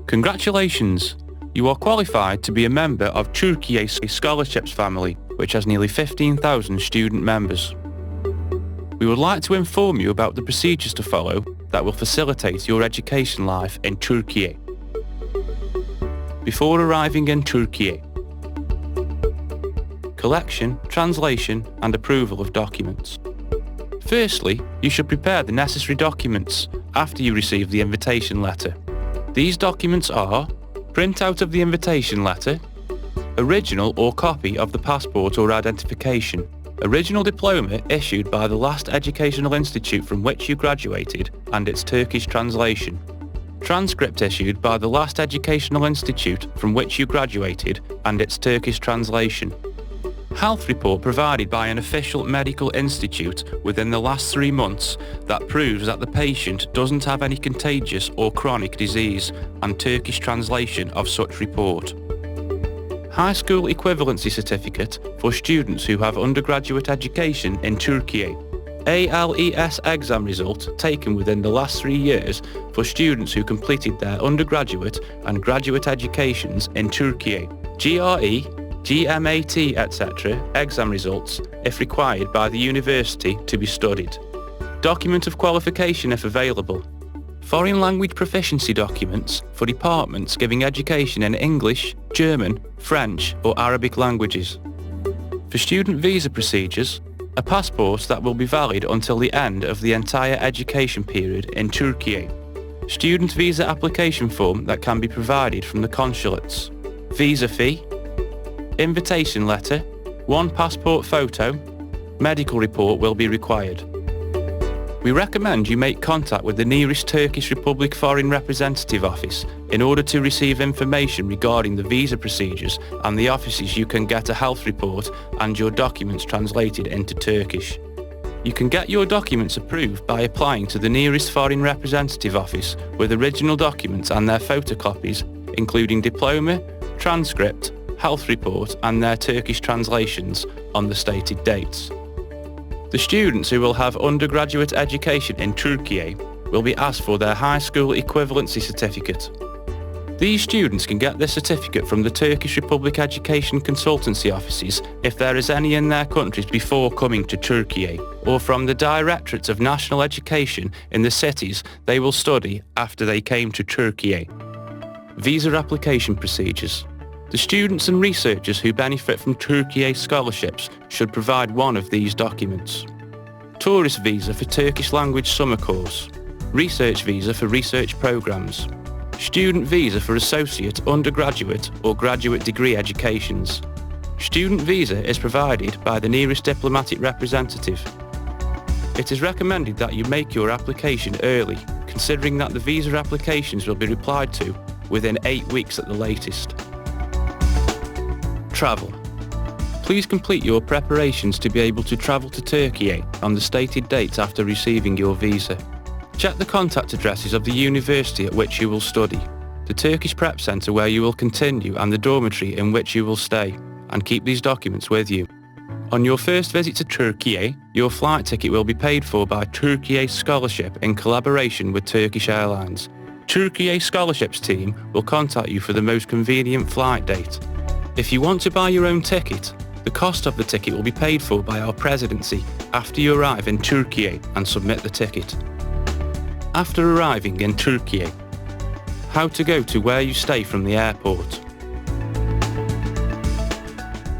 Congratulations! You are qualified to be a member of Türkiye Scholarships family, which has nearly 15,000 student members. We would like to inform you about the procedures to follow that will facilitate your education life in Türkiye. Before arriving in Türkiye: collection, translation and approval of documents. Firstly, you should prepare the necessary documents after you receive the invitation letter. These documents are printout of the invitation letter, original or copy of the passport or identification, original diploma issued by the last educational institute from which you graduated and its Turkish translation, transcript issued by the last educational institute from which you graduated and its Turkish translation, health report provided by an official medical institute within the last 3 months that proves that the patient doesn't have any contagious or chronic disease, and Turkish translation of such report. High school equivalency certificate for students who have undergraduate education in Türkiye. ALES exam result taken within the last 3 years for students who completed their undergraduate and graduate educations in Türkiye. GRE, GMAT, etc. exam results if required by the university to be studied. Document of qualification if available. Foreign language proficiency documents for departments giving education in English, German, French or Arabic languages. For student visa procedures, a passport that will be valid until the end of the entire education period in Türkiye. Student visa application form that can be provided from the consulates. Visa fee. Invitation letter, 1 passport photo, medical report will be required. We recommend you make contact with the nearest Turkish Republic Foreign Representative Office in order to receive information regarding the visa procedures and the offices you can get a health report and your documents translated into Turkish. You can get your documents approved by applying to the nearest Foreign Representative Office with original documents and their photocopies, including diploma, transcript, health report and their Turkish translations on the stated dates. The students who will have undergraduate education in Türkiye will be asked for their high school equivalency certificate. These students can get this certificate from the Turkish Republic Education Consultancy offices if there is any in their countries before coming to Türkiye, or from the Directorates of National Education in the cities they will study after they came to Türkiye. Visa application procedures. The students and researchers who benefit from Türkiye scholarships should provide one of these documents. Tourist visa for Turkish language summer course. Research visa for research programs. Student visa for associate, undergraduate or graduate degree educations. Student visa is provided by the nearest diplomatic representative. It is recommended that you make your application early, considering that the visa applications will be replied to within 8 weeks at the latest. Travel. Please complete your preparations to be able to travel to Türkiye on the stated dates after receiving your visa. Check the contact addresses of the university at which you will study, the Turkish prep centre where you will continue and the dormitory in which you will stay, and keep these documents with you. On your first visit to Türkiye, your flight ticket will be paid for by Türkiye Scholarship in collaboration with Turkish Airlines. Türkiye Scholarships team will contact you for the most convenient flight date. If you want to buy your own ticket, the cost of the ticket will be paid for by our presidency after you arrive in Türkiye and submit the ticket. After arriving in Türkiye, how to go to where you stay from the airport.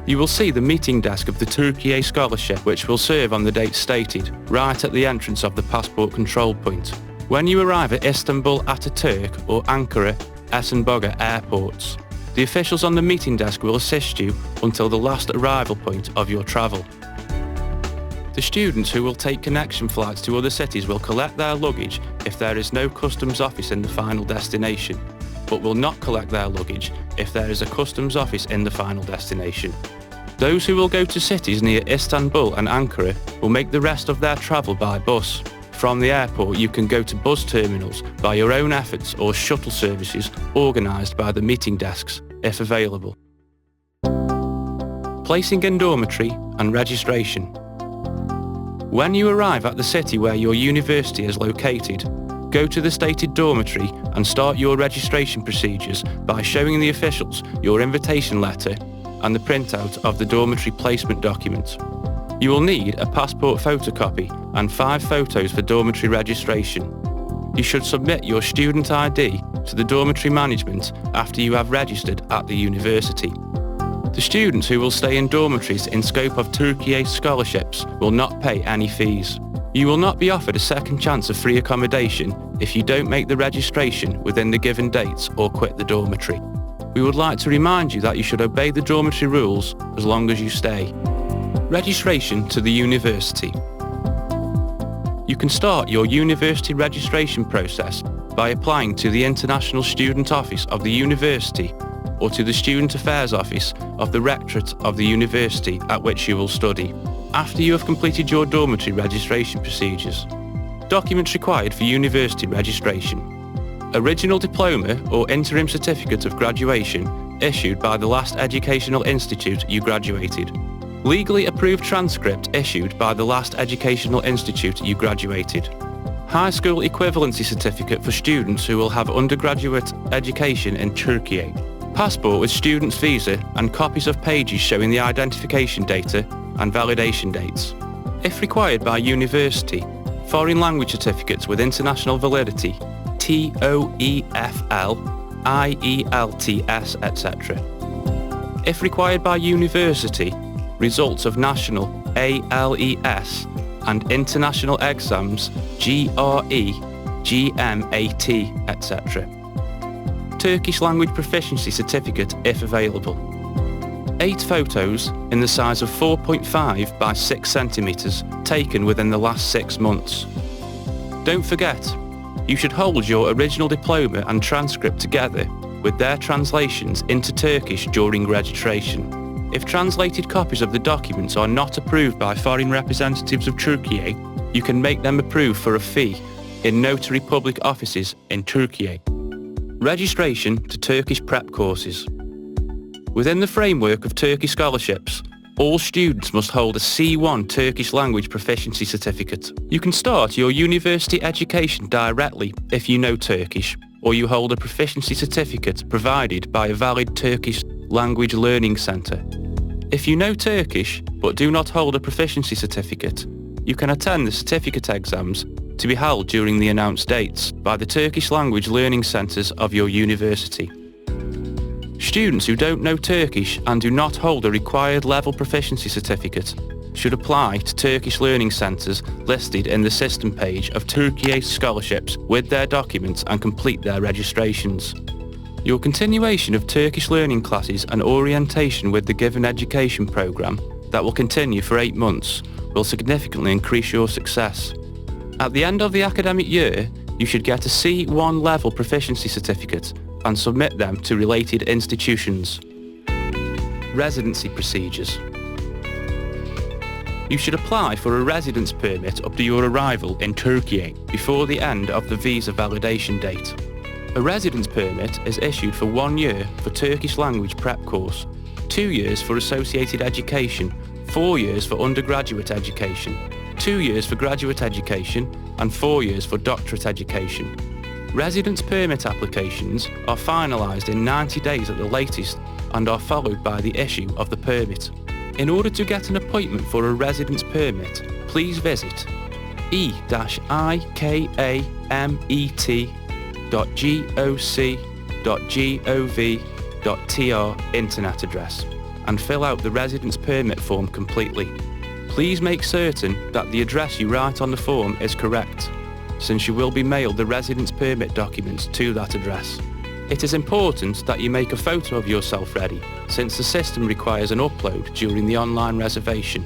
You will see the meeting desk of the Türkiye Scholarship, which will serve on the date stated, right at the entrance of the passport control point. When you arrive at Istanbul Ataturk or Ankara Esenboga airports, the officials on the meeting desk will assist you until the last arrival point of your travel. The students who will take connection flights to other cities will collect their luggage if there is no customs office in the final destination, but will not collect their luggage if there is a customs office in the final destination. Those who will go to cities near Istanbul and Ankara will make the rest of their travel by bus. From the airport you can go to bus terminals by your own efforts or shuttle services organised by the meeting desks, if available. Placing in dormitory and registration. When you arrive at the city where your university is located, Go to the stated dormitory and start your registration procedures by showing the officials your invitation letter and the printout of the dormitory placement document. You will need a passport photocopy and 5 photos for dormitory registration. You should submit your student ID to the dormitory management after you have registered at the university. The students who will stay in dormitories in scope of Türkiye scholarships will not pay any fees. You will not be offered a second chance of free accommodation if you don't make the registration within the given dates or quit the dormitory. We would like to remind you that you should obey the dormitory rules as long as you stay. Registration to the university. You can start your university registration process by applying to the International Student Office of the university or to the Student Affairs Office of the Rectorate of the university at which you will study. After you have completed your dormitory registration procedures. Documents required for university registration. Original diploma or interim certificate of graduation issued by the last educational institute you graduated. Legally approved transcript issued by the last educational institute you graduated. High school equivalency certificate for students who will have undergraduate education in Türkiye. Passport with student's visa and copies of pages showing the identification data and validation dates. If required by university, foreign language certificates with international validity, TOEFL, IELTS, etc. If required by university, results of national ALES and international exams GRE, GMAT, etc. Turkish language proficiency certificate if available. 8 photos in the size of 4.5 by 6 centimetres taken within the last 6 months. Don't forget, you should hold your original diploma and transcript together with their translations into Turkish during registration. If translated copies of the documents are not approved by foreign representatives of Türkiye, you can make them approved for a fee in notary public offices in Türkiye. Registration to Turkish prep courses. Within the framework of Turkish scholarships, all students must hold a C1 Turkish language proficiency certificate. You can start your university education directly if you know Turkish, or you hold a proficiency certificate provided by a valid Turkish language learning centre. If you know Turkish but do not hold a proficiency certificate, you can attend the certificate exams to be held during the announced dates by the Turkish language learning centres of your university. Students who don't know Turkish and do not hold a required level proficiency certificate should apply to Turkish learning centres listed in the system page of Türkiye scholarships with their documents and complete their registrations. Your continuation of Turkish learning classes and orientation with the given education programme that will continue for 8 months will significantly increase your success. At the end of the academic year, you should get a C1 level proficiency certificate and submit them to related institutions. Residency procedures. You should apply for a residence permit up to your arrival in Türkiye before the end of the visa validation date. A residence permit is issued for 1 year for Turkish language prep course, 2 years for associated education, 4 years for undergraduate education, 2 years for graduate education, and 4 years for doctorate education. Residence permit applications are finalised in 90 days at the latest and are followed by the issue of the permit. In order to get an appointment for a residence permit, please visit e-ikamet.goc.gov.tr internet address and fill out the residence permit form completely. Please make certain that the address you write on the form is correct, since you will be mailed the residence permit documents to that address. It is important that you make a photo of yourself ready, since the system requires an upload during the online reservation.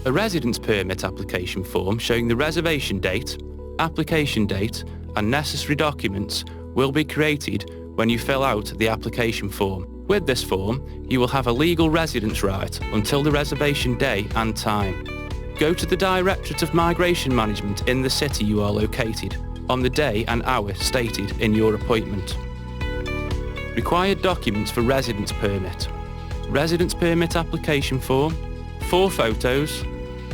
A residence permit application form showing the reservation date, application date, and necessary documents will be created when you fill out the application form. With this form, you will have a legal residence right until the reservation day and time. Go to the Directorate of Migration Management in the city you are located on the day and hour stated in your appointment. Required documents for residence permit. Residence permit application form, 4 photos,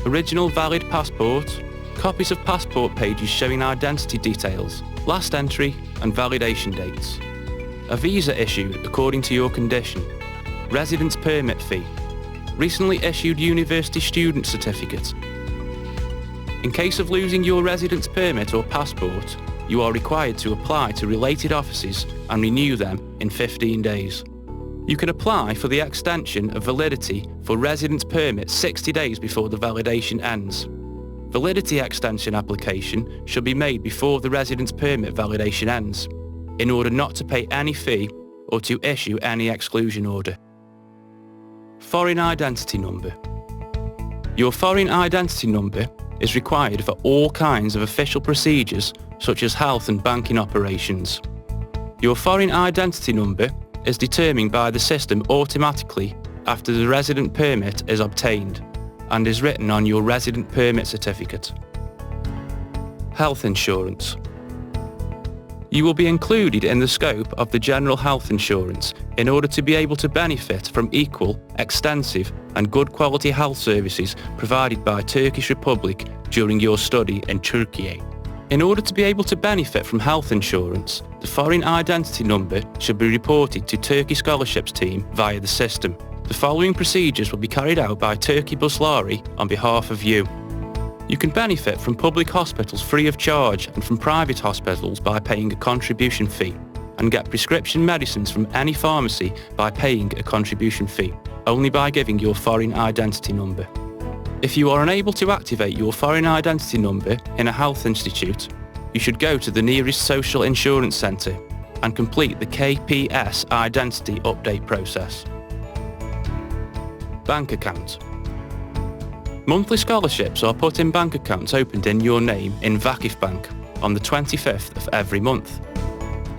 original valid passport, copies of passport pages showing identity details, Last entry and validation dates. A visa issued according to your condition. Residence permit fee. Recently issued university student certificate. In case of losing your residence permit or passport, you are required to apply to related offices and renew them in 15 days. You can apply for the extension of validity for residence permit 60 days before the validation ends. Validity extension application should be made before the residence permit validation ends, in order not to pay any fee or to issue any exclusion order. Foreign identity number. Your foreign identity number is required for all kinds of official procedures such as health and banking operations. Your foreign identity number is determined by the system automatically after the resident permit is obtained and is written on your resident permit certificate. Health insurance. You will be included in the scope of the general health insurance in order to be able to benefit from equal, extensive and good quality health services provided by Turkish Republic during your study in Türkiye. In order to be able to benefit from health insurance, the foreign identity number should be reported to Turkey Scholarships team via the system. The following procedures will be carried out by Turkey Bursları on behalf of you. You can benefit from public hospitals free of charge and from private hospitals by paying a contribution fee, and get prescription medicines from any pharmacy by paying a contribution fee, only by giving your foreign identity number. If you are unable to activate your foreign identity number in a health institute, you should go to the nearest social insurance centre and complete the KPS identity update process. Bank account. Monthly scholarships are put in bank accounts opened in your name in Vakif Bank on the 25th of every month.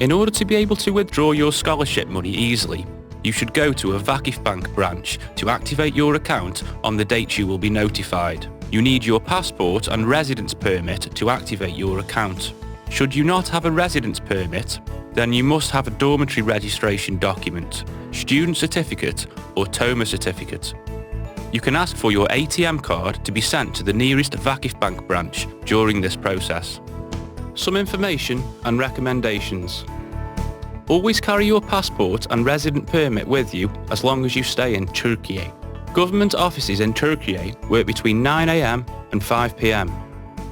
In order to be able to withdraw your scholarship money easily, you should go to a Vakif Bank branch to activate your account on the date you will be notified. You need your passport and residence permit to activate your account. Should you not have a residence permit, then you must have a dormitory registration document, student certificate or TOMA certificate. You can ask for your ATM card to be sent to the nearest Vakif Bank branch during this process. Some information and recommendations. Always carry your passport and resident permit with you as long as you stay in Türkiye. Government offices in Türkiye work between 9 a.m. and 5 p.m.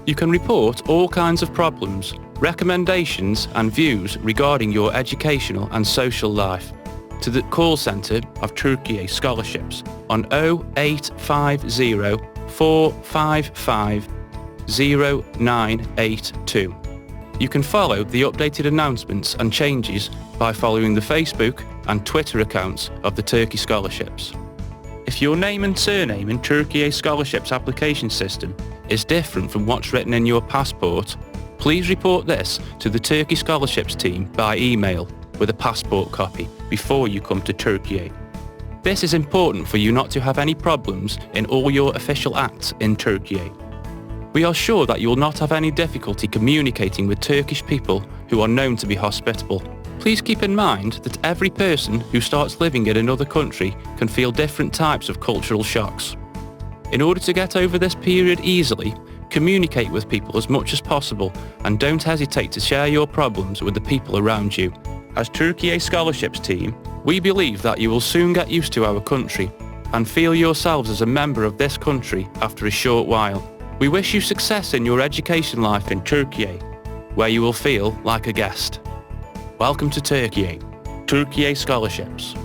You can report all kinds of problems, recommendations and views regarding your educational and social life to the call centre of Türkiye Scholarships on 0850 455 0982. You can follow the updated announcements and changes by following the Facebook and Twitter accounts of the Turkey Scholarships. If your name and surname in Türkiye Scholarships application system is different from what's written in your passport, please report this to the Turkey Scholarships team by email with a passport copy before you come to Türkiye. This is important for you not to have any problems in all your official acts in Türkiye. We are sure that you will not have any difficulty communicating with Turkish people who are known to be hospitable. Please keep in mind that every person who starts living in another country can feel different types of cultural shocks. In order to get over this period easily, communicate with people as much as possible and don't hesitate to share your problems with the people around you. As Türkiye Scholarships team, we believe that you will soon get used to our country and feel yourselves as a member of this country after a short while. We wish you success in your education life in Türkiye, where you will feel like a guest. Welcome to Türkiye, Türkiye Scholarships.